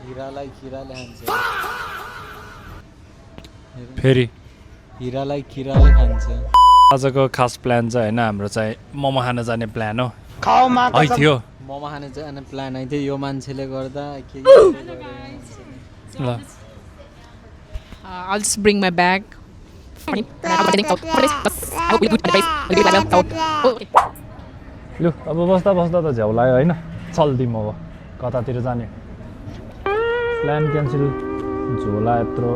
हिरालाई किराले खान्छ फेरि हिरालाई किराले खान्छ आजको खास प्लान चाहिँ होइन हाम्रो चाहिँ मोमो खान जाने प्लान हो है थियो मोमो खान जाने प्लान है थियो यो मान्छेले गर्दा के ल I'll just bring my bag. लु अब बस्दा बस्दा त झ्याउ लाग्यो होइन चल्दिउँ अब कतातिर जाने प्लान क्यान्सल झोला यत्रो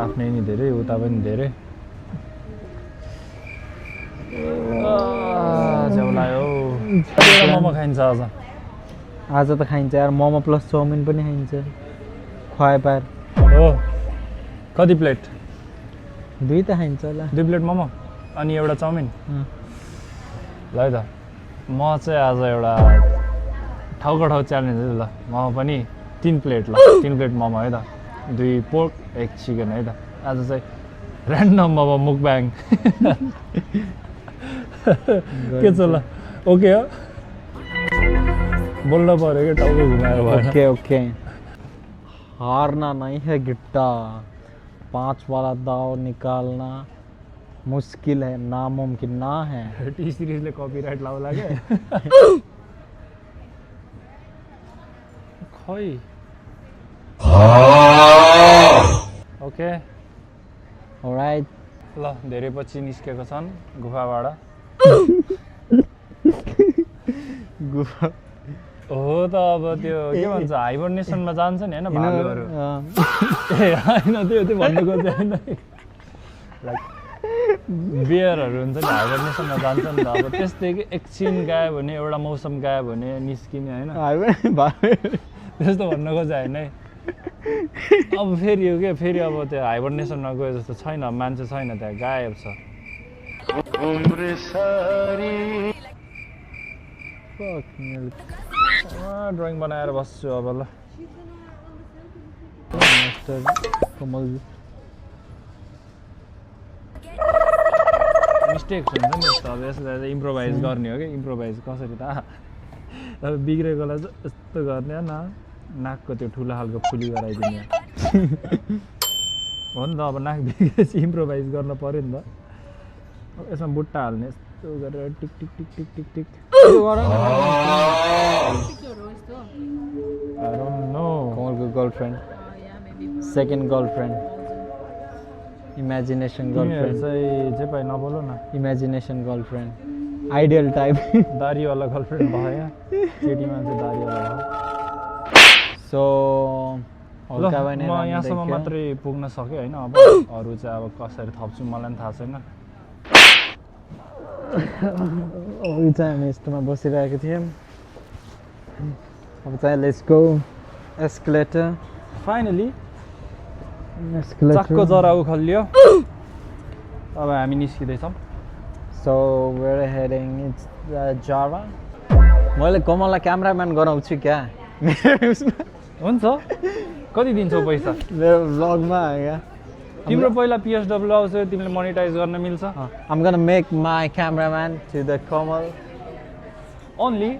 आफ्नै नि धेरै उता पनि धेरै झ्याउ लाग्यो मोमो खाइन्छ आज त खाइन्छ यार मोमो प्लस चाउमिन पनि खाइन्छ खुवाए पार हो कति प्लेट 2 त खाइन्छ होला 2 प्लेट मोमो अनि एउटा चाउमिन ल है त म चाहिँ आज एउटा ठाउँको ठाउँ च्यालेन्ज है ल म पनि 3 प्लेट ल 3 प्लेट मोमो है त 2 पोर्क 1 चिकन है त आज चाहिँ ऱ्यान्डम मोमो मुकब्याङ के छ ल ओके हो बोल्न पर्यो कि टाउको घुमाएर भयो ओके ओके हारना नहीं है गिट्टा 5 वाला दाव निकालना मुश्किल है नामुमकिन ना है टी सिरिजले कपिराइट लाउला के खै ओके ऑलराइट ल धेरै पछि निस्केको छन् गुफाबाट गुफा हो त अब त्यो के भन्छ हाइबरनेसनमा जान्छ नि हैन भालुहरु ए हैन त्यो भन्नु खोजे हैन लाइक बियरहरु हुन्छ नि हाइबरनेसनमा जान्छ नि त अब त्यस्तै कि एकछिन गायो भने एउटा मौसम गायो भने निस्किने हैन त्यस्तो भन्नु खोजे हैन है अब फेरि हो के फेरि अब त्यो हाइबरनेसनमा गयो जस्तो छैन मान्छे छैन त्यहाँ गायब छ ड्रइङ बनाएर बस्छु अब ल कमल मिस्टेक हुन्छ नि यस्तो अब यसलाई इम्प्रोभाइज गर्ने हो कि इम्प्रोभाइज कसरी त अब बिग्रेकोलाई चाहिँ यस्तो गर्ने न नाकको त्यो ठुलो खालको फुली गराइदिने हो नि त अब नाक बिग्रेपछि इम्प्रोभाइज गर्न पर्यो नि त अब यसमा बुट्टा हाल्ने यस्तो गरेर tick tick tick tick tick tick I don't know. कमलको girlfriend second girlfriend imagination girlfriend चाहिँ जे पाइ नबोल्नु न इमेजिनेसन गर्लफ्रेन्ड आइडियल टाइप दारीवाला गर्लफ्रेन्ड भयो केटी मान्छे दारीवाला भयो सो ल म यहाँसम्म मात्रै पुग्न सकेँ होइन अब अरू चाहिँ अब कसरी थप्छु मलाई पनि थाहा छैन अघि चाहिँ हामी यस्तोमा बसिरहेको थियौँ अब चाहिँ let's go escalator finally escalator चक्को जरा उखल्लियो अब हामी निस्किँदैछौँ so where heading it's Java मैले कमललाई क्यामेराम्यान गराउँछु क्या हुन्छ कति दिन्छौ पैसा मेरो भ्लगमा क्या तिम्रो पहिला PSW आउँछ तिमीले मोनेटाइज गर्न मिल्छ I'm gonna make my cameraman to the Kamal only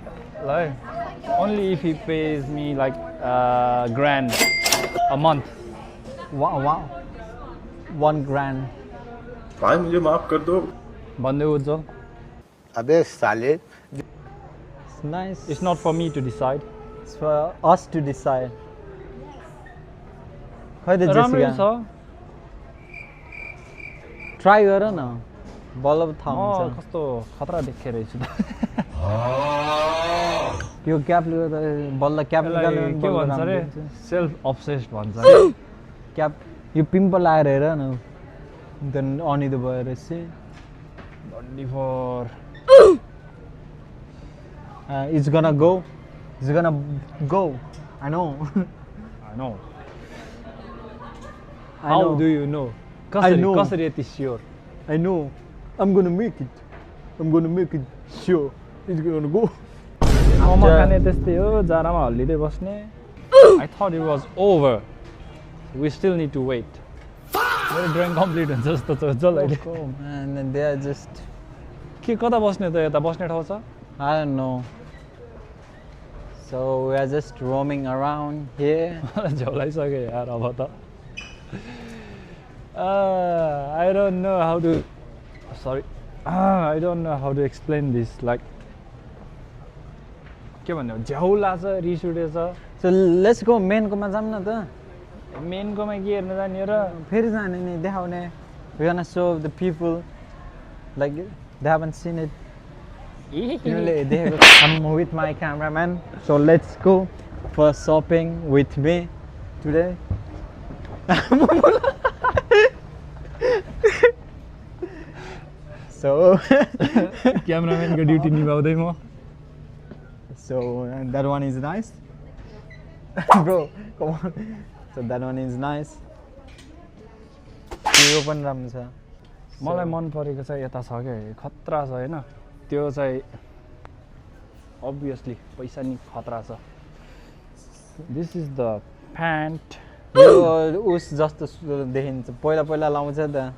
if he pays me like grand a month wow 1 grand भाई मुझे माफ कर दो भन्दै उज्जवल अबे साले it's nice it's not for me to decide it's for us to decide खै त राम्रै जेसिका छ ट्राई गर न बल्ल थाहा म हुन्छ कस्तो खतरा देखेँ रहेछु त यो क्यापले गर्दा बल्ल क्याप यसलाई के भन्छ अरे सेल्फ अब्सेस्ड भन्छ क्याप यो पिम्पल आएर हेर न देन अनिदो भयो रहेछ only for it's gonna go I know I know I how know. do you know I know. कसरी यति sure I know I'm gonna make it sure it's gonna go momo खाने त्यस्तै हो जारामा हल्लिँदै बस्ने I thought it was over we still need to wait मेरो drawing complete हुन्छ जस्तो छ जल अहिले Oh man, and they are just के कता बस्ने त यता बस्ने ठाउँ छ I don't know So we are just roaming around here. झोलाइसक्यो यार अब त I don't know how to sorry I don't know how to explain this like के भन्ने हो झ्याउ लाग्छ रिस उठेछ So let's go main कोमा जाम न त मेनकोमा के हेर्न जाने र फेरि जाने नि देखाउने we're gonna show the people like they haven't seen it. तिमीले देखेको I'm with my cameraman. So let's go for shopping with me today. So क्यामेराम्यानको ड्युटी निभाउँदै म so that one is nice. Bro, come on. So that one is nice. यो पनि राम्रो छ. मलाई मन परेको चाहिँ यता छ क्या खतरा छ हैन त्यो चाहिँ obviously पैसा नि खतरा छ this is the pant यो उस जस्तो देखिन्छ पहिला पहिला लाउँछ त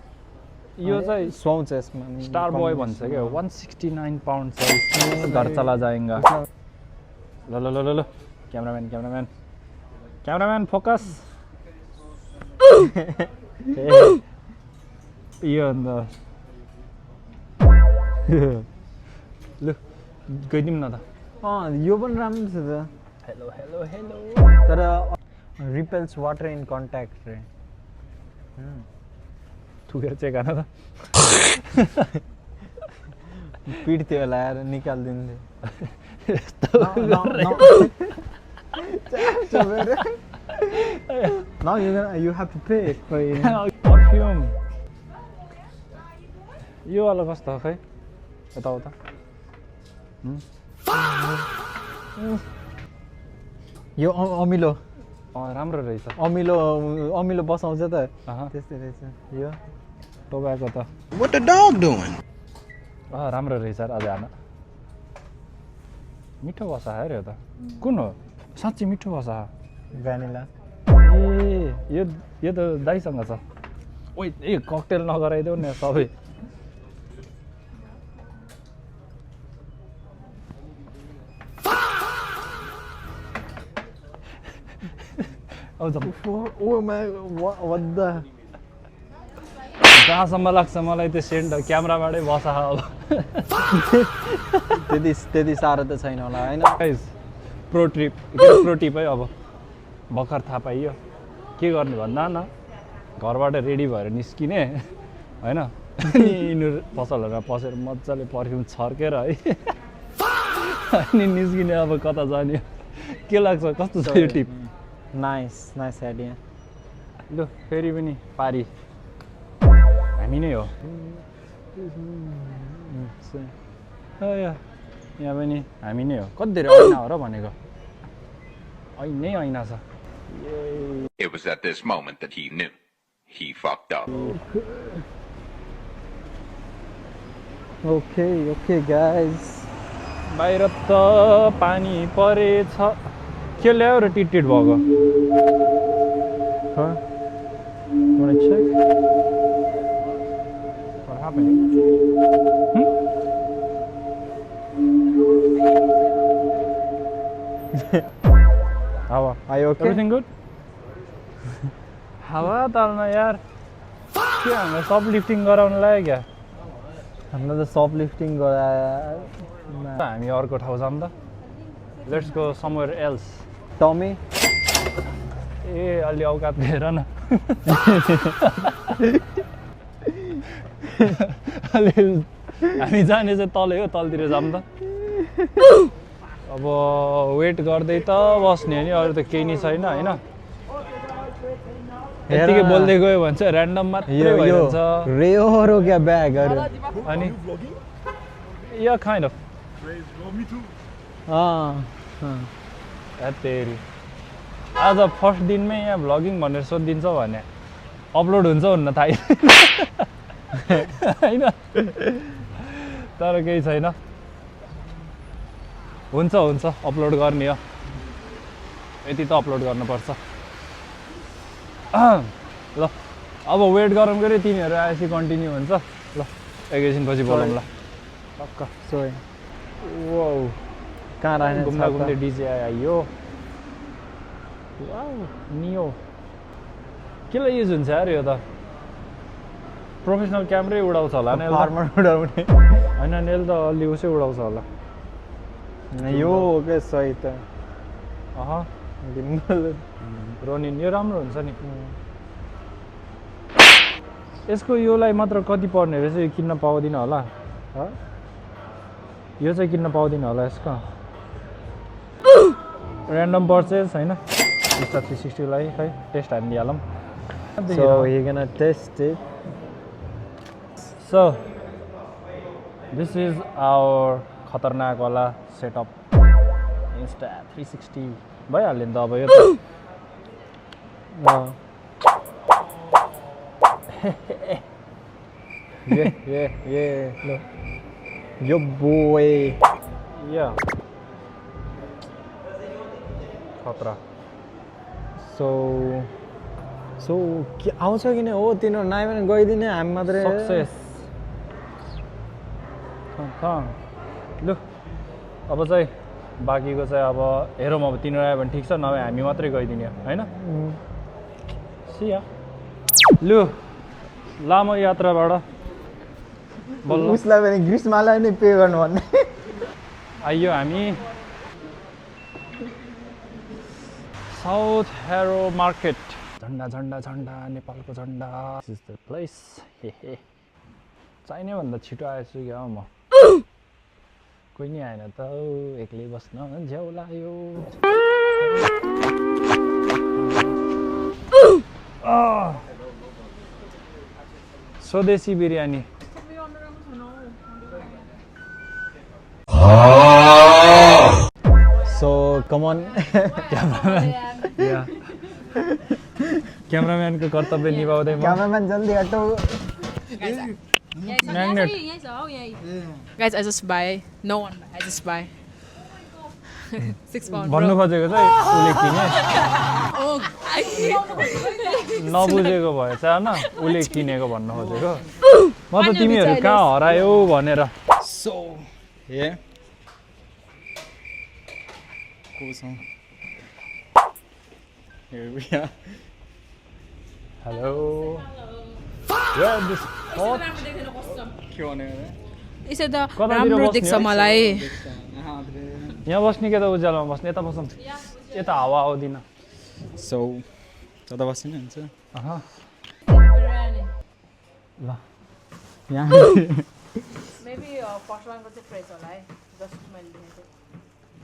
यो चाहिँ सुहाउँछ यसमा स्टार बोय भन्छ क्या 169 पाउन्ड छ घर चला जाएगा ल ल ल ल क्यामेराम्यान फोकस यो अन्त लु गइदिउँ न त यो पनि राम्रो छ त हेलो हेलो हेलो तर रिपेल्स वाटर इन कन्ट्याक्ट रे थुकेर चेक गर्न त पिट्थ्यो होला यार निकालिदिन्थ्यो Now you have to pay for it. Perfume यो वाला कस्तो हो खै यताउता यो अमिलो राम्रो रहेछ अमिलो बसाउँछ त अहँ त्यस्तै रहेछ यो टोबाको त What the dog doing? राम्रो रहेछ अझै हान मिठो बसा है यो त कुन हो साँच्चै मिठो बसा भ्यानिला ए यो त दाइसँग छ ओइ ए ककटेल नगराइदेऊ न सबै जहाँसम्म लाग्छ मलाई त्यो सेन्ट क्यामेराबाटै बसा अब त्यति साह्रो त छैन होला होइन प्रो टिप है अब भर्खर थाहा पाइयो के गर्ने भन्दा न घरबाट रेडी भएर निस्किने होइन अनि यिनीहरू पसलहरूमा पसेर मजाले पर्फ्युम छर्केर है अनि निस्किने अब कता जाने के लाग्छ कस्तो छ यो टिप नाइस आइडिया लु फेरि पनि पारी हामी नै हो यहाँ पनि हामी नै हो कति धेरै ऐना हो र भनेको ऐनै ऐना छ It was at this moment that he knew. He fucked up. Okay guys. बाहिर त पानी परेछ के ल्यायो र टिट भएको Huh? You wanna check? What happened? How Are you okay? Everything good? हावा तालमा यार के हामीलाई सपलिफ्टिङ गराउन लाग्यो क्या हामीलाई त सपलिफ्टिङ गरायो हामी अर्को ठाउँ जाऊँ त let's go somewhere else Tommy ए अलि औकात हेर न अलि हामी जाने चाहिँ तलै हो तलतिर जाऊँ त अब वेट गर्दै त बस्ने नि अरू त केही नि छैन होइन यतिकै बोल्दै गयो भने चाहिँ ऱ्यान्डम मात्रै भइरहन्छ रेहो क्या ब्यागहरू अनि या काइन्ड अफ तेरी आज फर्स्ट दिनमै यहाँ भ्लगिङ भनेर सोधिदिन्छ भने अपलोड हुन्छ हुन्न थाहै होइन तर केही छैन हुन्छ अपलोड गर्ने हो यति त अपलोड गर्नुपर्छ ल अब वेट गरौँ गरे तिनीहरू आएपछि कन्टिन्यू हुन्छ ल एकैछिनपछि बोलौँ ल पक्का सोए वाउ कहाँ राख्ने घुम्दा छ घुम्दै त? डिजे आयो वाउ नियो केलाई युज हुन्छ यार यो त प्रोफेसनल क्यामेरै उडाउँछ होला नि फार्मर उडाउने होइन नि यसले त अलि उसै उडाउँछ होला यो हो के सही त अह गिम्बल रोनिन यो राम्रो हुन्छ नि यसको योलाई मात्र कति पर्ने रहेछ यो किन्न पाउँदिन होला यो चाहिँ किन्न पाउँदिन होला यसको ऱ्यान्डम पर्चेस होइन Insta 360 लाई खै टेस्ट हामी दिइहालौँ So you're gonna test it. So this is our खतरनाक वाला सेटअप Insta 360 भइहाल्यो नि त अब यो त Lo. Yo boy. या खतरा So के आउँछ कि नै हो तिनीहरू नआयो भने गइदिने हामी मात्रै सक्सेस लु अब चाहिँ बाँकीको चाहिँ अब हेरौँ अब तिनीहरू आयो भने ठिक छ नभए हामी मात्रै गइदिने होइन सिया लु लामो यात्राबाट बल्ल उसलाई भने ग्रीष्मालाई नै पे गर्नु भन्ने आइयो हामी साउथ हेरो मार्केट झन्डा झन्डा झन्डा नेपालको झन्डा दिस इज द प्लेस चाहिने भन्दा छिटो आएछु क्या म कोही नि आएन त एक्लै बस्न झ्याउ लाग्यो स्वदेशी बिरयानी So come on. क्यामेराम्यानको कर्तव्य निभाउँदै म Cameraman जल्दी हटो Magnet. Guys, I just buy. No one buy. I just buy. 6 pound. भन्नु खोजेको चाहिँ उसले किने Oh, नबुझेको भएछ होइन उसले किनेको भन्नु खोजेको म त तिमीहरू कहाँ हरायौ भनेर So yeah. Cool. Here we are. Hello Where this spot? के भने यसो त कतातिर राम्रो बस्ने देख्छ हो? मलाई यहाँ बस्ने कि त उज्यालोमा बस्ने यता बसौँ यता हावा आउँदिन So तता बस्नु हुन्छ अह ल यहाँ Maybe first one को चाहिँ फ्रेस होला है जस्ट मैले देखेको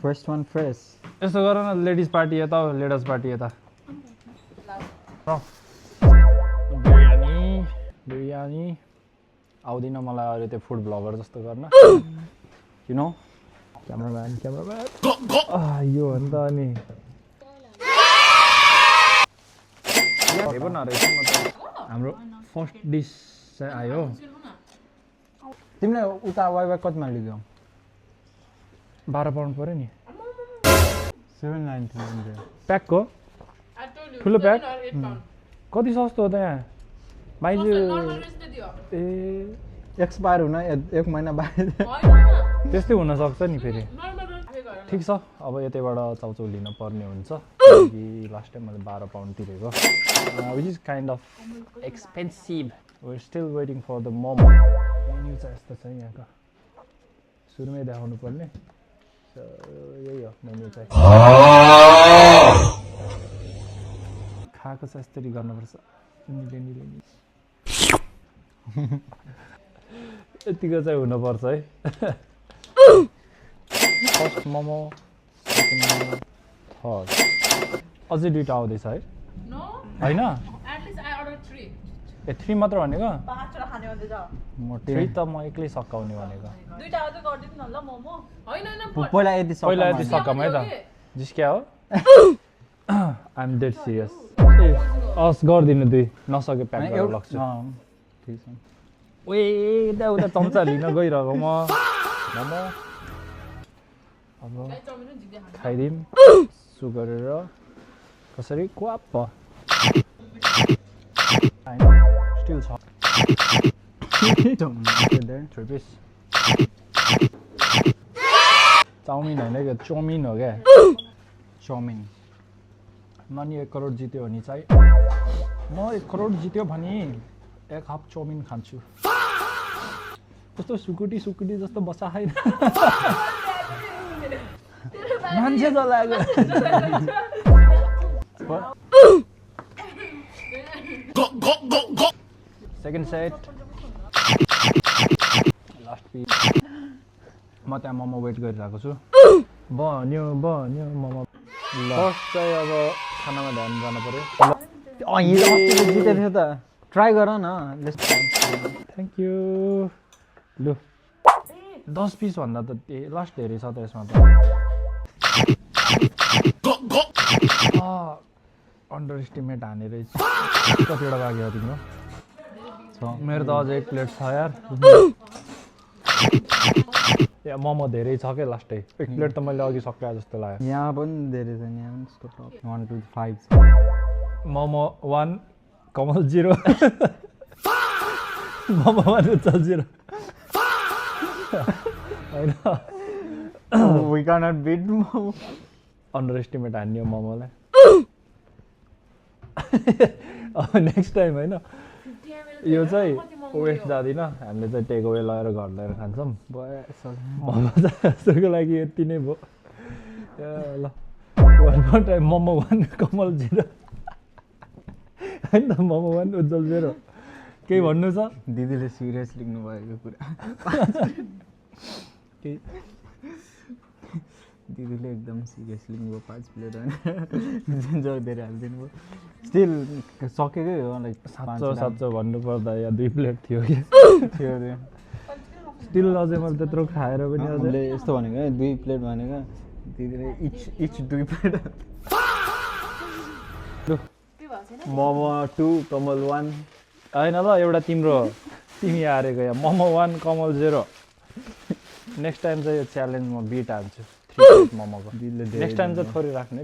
First one fresh. यस्तो गर न लेडिज पार्टी यता लेडीज पार्टी यता बिरयानी बिरयानी आउँदिन मलाई अरू त्यो फुड ब्लगर जस्तो गर्न यु नो क्यामराम्यान यो हो नि त अनि हेर्नु न रहेछ म त हाम्रो फर्स्ट डिस चाहिँ आयो तिमीले उता वाइवाई कतिमा लिग्यौ 12 पाउन्ड पऱ्यो नि 799 प्याकको ठुलो प्याक कति सस्तो हो त यहाँ माइजू ए एक्सपायर हुन एक महिना बाद त्यस्तै हुनसक्छ नि फेरि ठिक छ अब यतैबाट चाउचाउ लिन पर्ने हुन्छ कि लास्ट टाइम मैले 12 पाउन्ड तिरेको which is kind of expensive we still waiting for the momo menu चाहिँ यस्तो छ यहाँको सुरुमै देखाउनु पर्ने यही हो मेन्यु चाहिँ खाएको चाहिँ यस्तरी गर्नुपर्छ यतिको चाहिँ हुनुपर्छ है first momo second momo third अझै दुईवटा आउँदैछ है होइन ए 3 मात्र भनेको 3 त म एक्लै सकाउने भनेको पहिला यति पहिला यति सकाम है त जिस्क्या हो आइएम डेड सिरियस अस गरिदिनु 2 नसके प्याक गरेर लग्छु ठिक छ ओए यता उता चम्चा लिन गइरहेको म मोमो अब खाइदिउँ सु गरेर कसरी क्वाप स्टिल छ 3 पिस चाउमिन होइन क्या चाउमिन हो क्या चाउमिन ननी 1 करोड जित्यो भने चाहिँ म 1 करोड जित्यो भने 1 हाफ चाउमिन खान्छु कस्तो सुकुटी जस्तो बसा छैन मान्छे जलाएको सेकेन्ड सेट लास्ट पिस म त्यहाँ मोमो वेट गरिरहेको छु बन्यो मोमो फर्स्ट चाहिँ अब खानामा ध्यान जानु पर्यो हिजो अस्ति जितेको थियो त ट्राई गर न थ्याङ्क यू लु 10 पिस भन्दा त लास्ट धेरै छ त यसमा त अन्डर एस्टिमेट हाने रहेछ कतिवटा बाँकी हो तिम्रो मेरो त अझ 1 प्लेट छ यार या मोमो धेरै छ क्या लास्टै 1 प्लेट त मैले अघि सकाए जस्तो लाग्यो यहाँ पनि धेरै छ यहाँ पनि यस्तो 1 2 5 छ मोमो 1 कमल 0 मोमो 1 उज्जवल 0 होइन we cannot beat momo underestimate हान्यो मोमोलाई अब नेक्स्ट टाइम होइन यो चाहिँ वेस्ट जाँदिनँ हामीले चाहिँ टेक अवे लगाएर घर लिएर खान्छौँ मोमो जस्तोको लागि यति नै भयो ल वान मोर टाइम मोमो 1 कमल 0 होइन त मोमो 1 उज्जवल 0 केही भन्नु छ दिदीले सिरियस लिनु भएको कुरा दिदीले एकदम सिरियस लिनुभयो 5 प्लेट होइन धेरै हालिदिनु भयो स्टिल सकेकै हो लाइक साँच्चो भन्नुपर्दा या 2 प्लेट थियो कि थियो स्टिल अझै मैले त्यत्रो खाएर पनि अझै यस्तो भनेको 2 प्लेट भनेको दिदीले इच 2 प्लेट मोमो 2 कमल 1 होइन ल एउटा तिमी हारेको या मोमो 1 कमल 0 नेक्स्ट टाइम चाहिँ यो च्यालेन्ज म बिट हाल्छु 3 प्लेट मोमोको नेक्स्ट टाइम चाहिँ थोरै राख्ने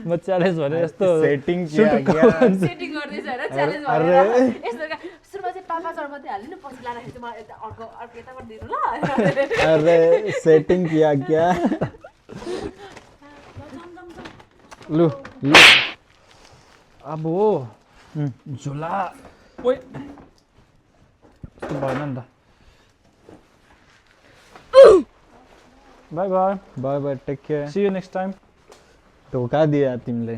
म च्यालेन्ज भने यस्तो सेटिङ सेटिङ गर्दैछ हैन च्यालेन्ज भनेर यस्तो सुरुमा चाहिँ पापा चढ मात्रै हाल्नु पछि लाँदाखेरि चाहिँ म अर्को यताबाट दिनु ल अरे सेटिङ किया क्या लु अब झुला ओइ भएन नि त bye bye take care see you next time धोका दिया तिमीले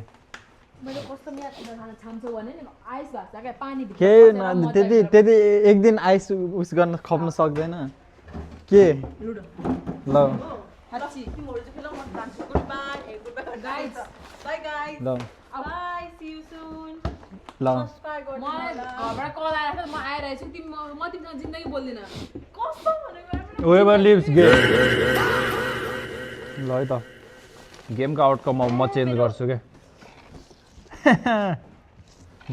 मैले कस्तो म्याच खाना छाम्छौ भने नि आइस भास्छ क्या पानी भित्र के त्यति एक दिन आइस उस गर्न खप्न सक्दैन के लुडो ल हच्ची तिमीहरु चाहिँ खेलौ म जान्छु good bye guys bye guys ल बाइ सी यू सुन ल सब्स्क्राइब गर्नु मलाई घरबाट कल आएर म आइरहेछु तिमी म तिमीसँग जिन्दगी बोल्दिन कस्तो भनेको whoever leaves game ल है त गेमको आउटकम अब म चेन्ज गर्छु के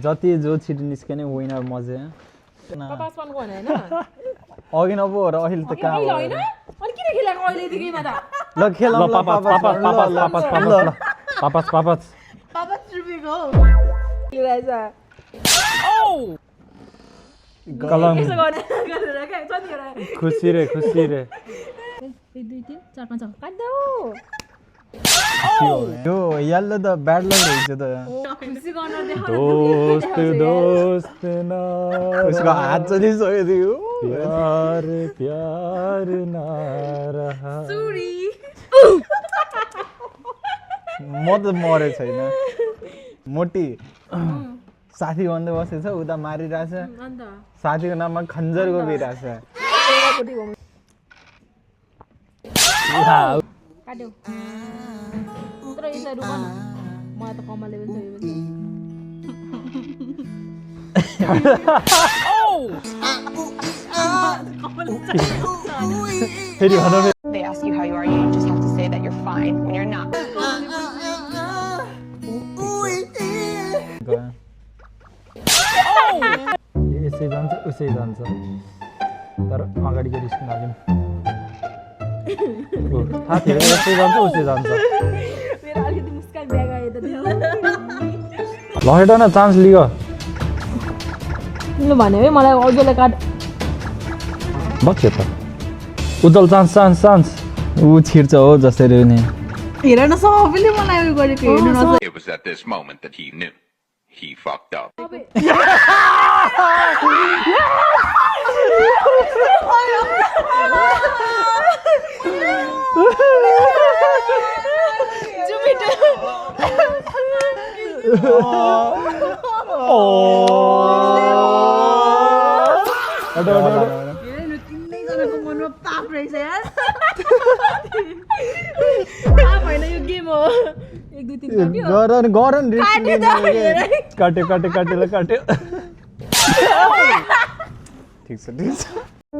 जति जो छिटो निस्कने विनर मजे पापासपनको भने हैन अघि नपो र अहिले त कहाँ अहिले हैन अनि किन खेलेको अहिलेदेखिमा त ल खेलौँ ल पापास पापा ट्रिपीको लिरहेछ कलम यसो गरेर क्या जतिखेर खुसी रे 1 2 3 4 5 काट्दौ यो यल्लो त ब्याड लक रहेछ त खुसी गर्न देखाउन दोस्त ना उसको हात चाहिँ सकिदियो प्यार ना रहा सुरी म त मरे छैन मोटी साथी भन्दै बसेछ उता मारिरहेछ अन्त साथीको नाममा खन्जर गोबिरहेछ काट्यो तर यसलाई रुक न मलाई त कमलले पनि फेरि भन They ask you how you are, you just have to say that you're fine when you're not. यसै जान्छ उसै जान्छ तर अगाडिको रिस्क नलिउँ साथीहरू यसै जान्छ उसै जान्छ मेरो अलिकति मुस्कान ब्याग आयो त ल हेर न चान्स लियो तिमीले भन्यो है मलाई अझले काट बक्यो त उज्जवल चान्स ऊ छिर्छ हो जसरी नि हेर न सबैले मलाई उयो गरेको हेर्नु न It was at this moment that he knew. He fucked up. तिनैजनाको मनमा पाप रहेछ यार पाप होइन यो गेम हो 1 2 3 गरन काट्यो ठिक छ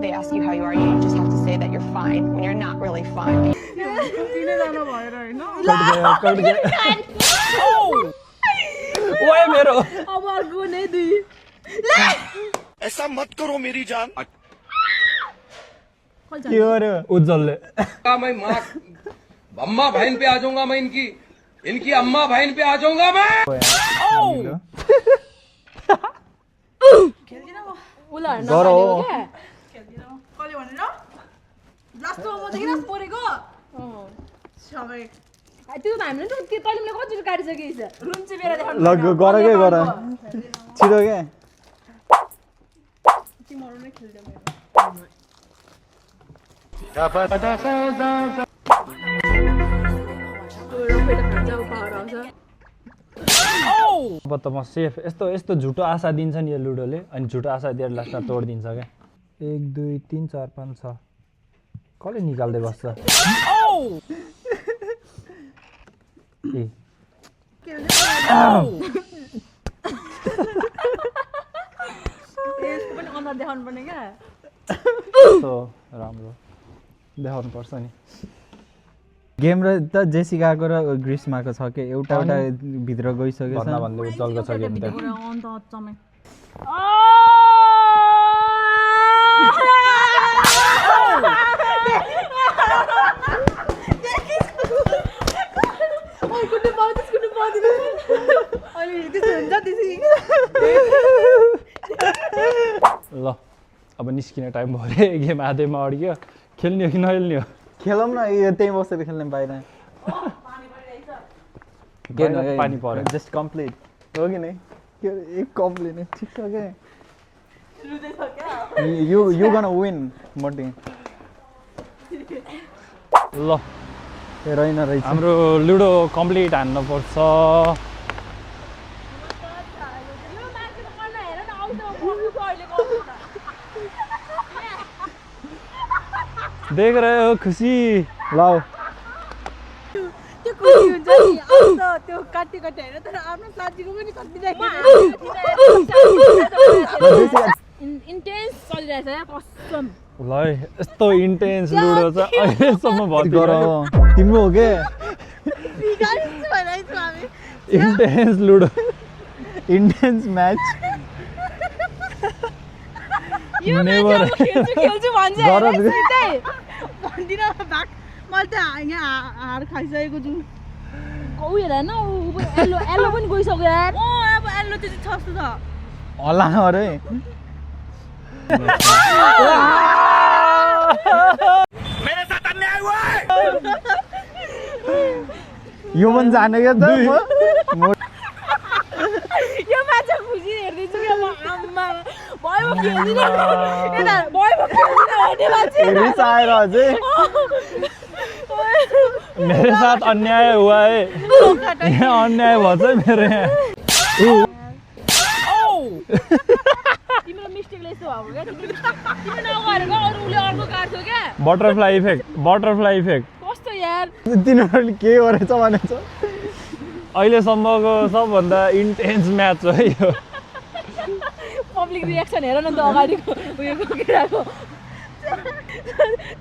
They ask you how you are, you just have to say that you're fine when you're not really fine. तिनैजना भएर होइन कट गयो ओए मेरो अब अर्को नै 2 ऐसा मत करो मेरी जान के गर्यो उज्जवलले मैं माँ अम्मा बहन पे आ जाऊंगा मैं इनकी अम्मा बहन पे आ जाऊंगा मैं उलाहरु गरो कसले भनेर लास्टमा म चाहिँ किन परेको सबै त्यो त हामीले त के तैँले कति काटिसकेछ रुम चाहिँ बेरा देखाउनु ल गर छिटो के तिमीहरु नै खेल्दै मेरो अब त म सेफ यस्तो झुटो आशा दिन्छ नि यो लुडोले अनि झुटो आशा दिएर लास्टमा तोडिदिन्छ क्या 1 2 3 4 5 6 कसले निकाल्दै बस्छ ए यसको पनि अनुहार देखाउनु पर्ने क्या so राम्रो देखाउनु पर्छ नि गेम र त जेसिकाको र ग्रीष्माको छ के एउटा भित्र गइसक्यो भन्दा भन्दै उज्जवलको छ गेम त अन्त अचम्मै ल अब निस्किने टाइम भयो रे गेम आधैमा अड्क्यो खेल्ने हो कि नखेल्ने हो खेलौँ न यो त्यही बसेर खेल्ने बाहिर पानी पर्यो जस्ट कम्प्लिट हो कि नै एक कम्प्लिट नै ठिक छ के यु गन विन मोटी ल ए रहेन रहेछ हाम्रो लुडो कम्प्लिट हान्नु पर्छ देख रहे हो खुसी लाउ त्यो खुसी हुन्छ नि अन्त त्यो काट्टी हेर तर आफ्नो साथीको पनि कति इन्टेन्स चलिरहेछ यार कसम ल यस्तो इन्टेन्स लुडो छ अहिलेसम्म गर भयो तिम्रो हो के इन्टेन्स लुडो इन्टेन्स म्याच यो Never. खेल्छु भन्छ गर भन्दिन भाग मैले त यहाँ हार खाइसकेको छु कौ हेर न एल्लो पनि गइसक्यो यार अब एल्लो चाहिँ छ जस्तो छ होला अरे मेरे साथ अन्याय हुआ है यो पनि जाने क्या त म यो माछा खुसी हेर्दैछु क्या म आम्मा भयो खेल्दिन यता भयो खेल्दिन भन्ने मान्छे रिस आएर अझै मेरे साथ अन्याय हुआ है यहाँ अन्याय भन्छ मेरो यहाँ तिम्रो मिस्टेकले यस्तो भएको क्या तिम्रो नगरेको अरू उसले अर्को काट्थ्यो क्या बटरफ्लाई इफेक्ट कस्तो यार तिनीहरूले के गरेछ भनेछ अहिलेसम्मको सबभन्दा इन्टेन्स म्याच हो यो पब्लिक रियाक्सन हेर न त अगाडिको उयो केटाको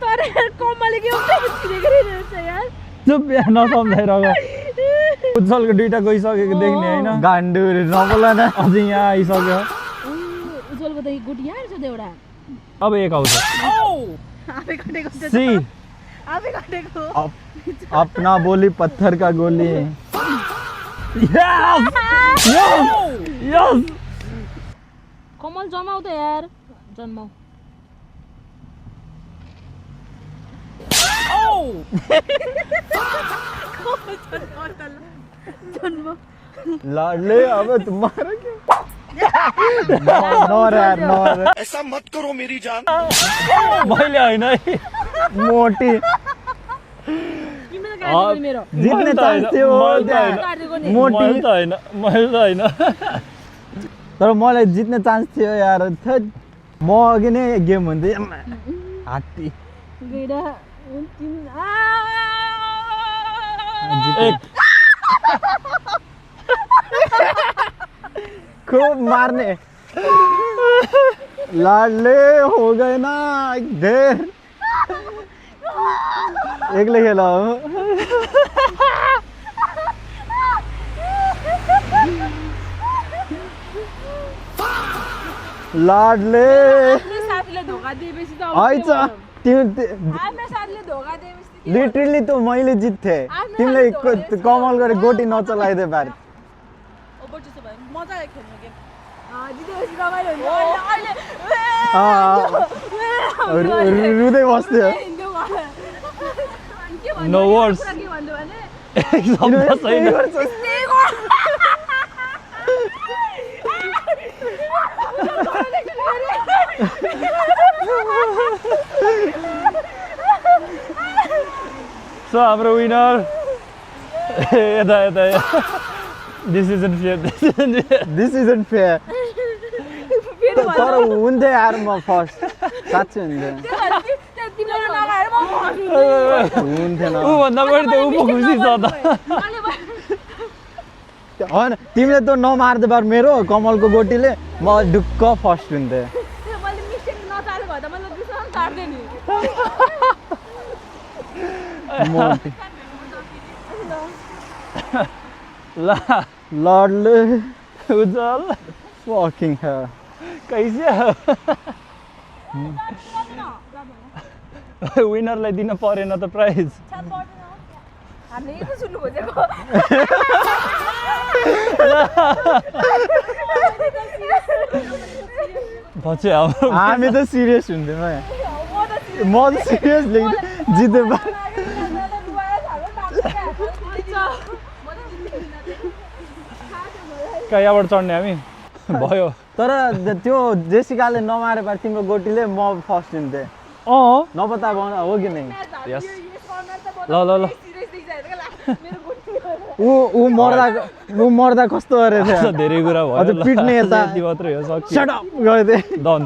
तर यार कमले के गरिरहेछ यार चुप यहाँ नसम्झाइरहेको उज्जवलको दुईटा गइसकेको देख्ने होइन गान्डु नबोल न अझै यहाँ आइसक्यो उज्जवलको त गुटी यहाँ रहेछ त एउटा अब एक आउँछ आफै कटेको सी आफै कटेको अपना बोली पत्थर का गोली यस कमल जमाउ त यार जन्माउ लाडले अब तुम्हारा क्या ऐसा मत करो मेरी जान मैले होइन है मोटी जित्ने चान्स थियो मोटी मैले त होइन तर मलाई जित्ने चान्स थियो यार थैट म अघि नै गेम हुन्थ्यो हात्ती खूब मार्ने लाडले हो गए ना ढेर एक्लै खेल लाडले साथीले धोका दिएपछि त आइछ लिटरली त मैले जित्थे तिमीले कमल गरे गोटी नचलाइदे बार मजा आयो खेल्नु गेम जितेपछि रमाइलो हुन्छ रुँदै बस्थ्यो नो वर्ड्स शब्द छैन सो हाम्रो विनर यता दिस इजन्ट फेयर तर हुन्थ्यो यार म फर्स्ट साँच्चै हुन्थेन ऊ भन्दा बढी त ऊ पो खुसी छ त होइन तिमीले त नमार्दै बार मेरो कमलको गोटीले म ढुक्क फर्स्ट हुन्थेँ लडले उज्जवल fucking hell कैसे विनरलाई दिन परेन त प्राइज हामीले के सुन्नु खोजेको पछि हाम्रो हामी त सिरियस हुन्थ्यौँ म त सिरियस जिते यहाँबाट चढ्ने हामी भयो तर त्यो जेसिकाले नमारे पार तिम्रो गोटीले म फर्स्ट हुन्थेँ नपत्ता हो कि नै यस ल ऊ मर्दा कस्तो गरेको थियो धेरै कुरा भयो पिट्ने यता मात्रै हो शट अप गरिदिए डन